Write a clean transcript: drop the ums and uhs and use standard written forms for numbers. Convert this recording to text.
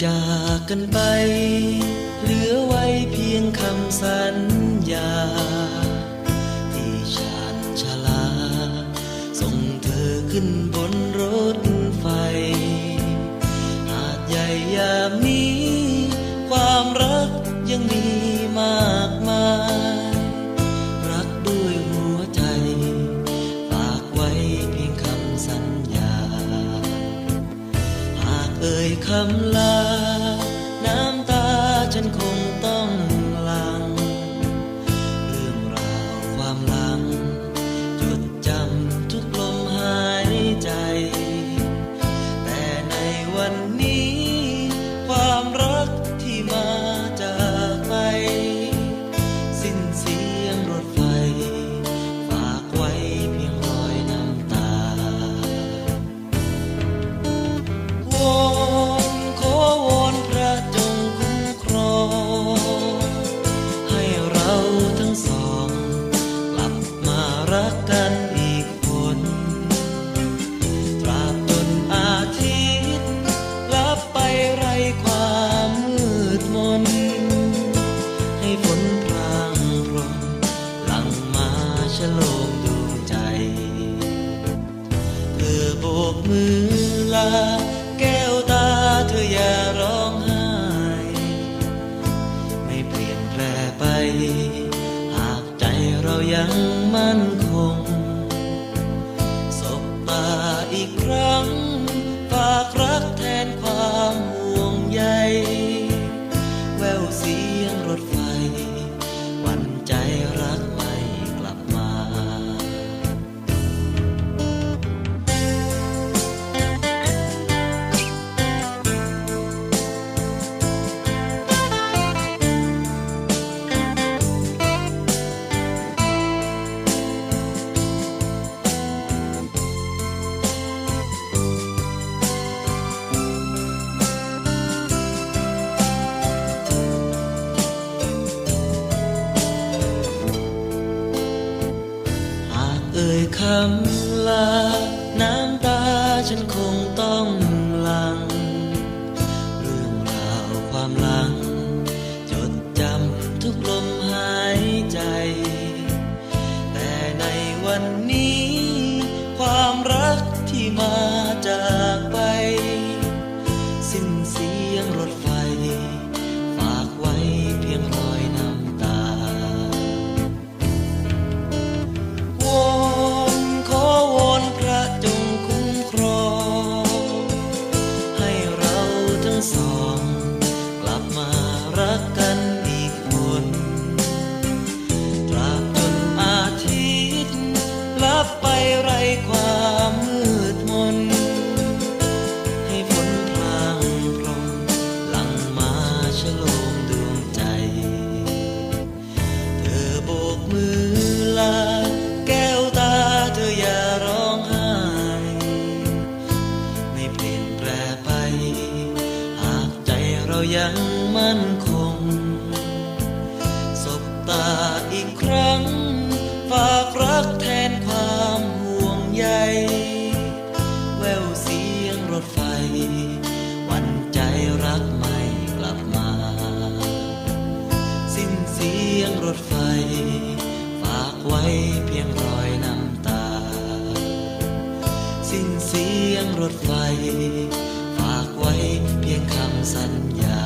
จากกันไปเหลือไว้เพียงคำสัญญาที่ฉันชลาส่งเธอขึ้นบนรถไฟหาดใหญ่ยามนี้ความรักยังมีมากมายรักด้วยหัวใจฝากไว้เพียงคำสัญญาหากเอ่ยคำลาน้ำตาฉันคงต้องหลั่งเรื่องราวความหลังจดจำทุกลมหายใจแต่ในวันนี้ความรักที่มาจากไปสิ้นเสียงรถไฟฝากไว้เพียงรอยน้ำตาวอนขอวอนพระจงคุ้มครองให้เราทั้งสองกลับมารักกันอีกคนตราบจนอาทิตย์ลับไปไร้ความมืดมนให้ฝนพรางพรมหลั่งมาฉโลมดวงใจเธอโบกมือลาแก้วตาเธออย่าร้องไห้ไม่เปลี่ยนแปลไปหากใจเรายังมั่นคงสบตาอีกครั้งฝากรักแทนความห่วงใยแววเสียงรถไฟหวั่นใจรักไม่กลับมาหากเอ่ยคำลาน้ำตาฉันคงต้องหลั่งเรื่องราวความหลังจดจำทุกลมหายใจแต่ในวันนี้ความรักที่มาจากไปสิ้นเสียงรถไฟฝากไว้เพียงรอยน้ำตาวอนขอวอนพระจงคุ้มครองให้เราทั้งสองกลับมารักกันอีกคนตราบจนอาทิตย์ลับไปไร้ความมืดมนให้ฝนพรางพรมหลั่งมาฉโลมดวงใจเธอโบกมือลาแก้วตาเธออย่าร้องไห้ไม่เปลี่ยนแปลไปหากใจเรายังมั่นคงสบตาอีกครั้งฝากรักแทนความห่วงใยแววเสียงรถไฟหวั่นใจรักไม่กลับมาสิ้นเสียงรถไฟฝากไว้เพียงรอยน้ำตาสิ้นเสียงรถไฟฝากไว้เพียงคำสัญญา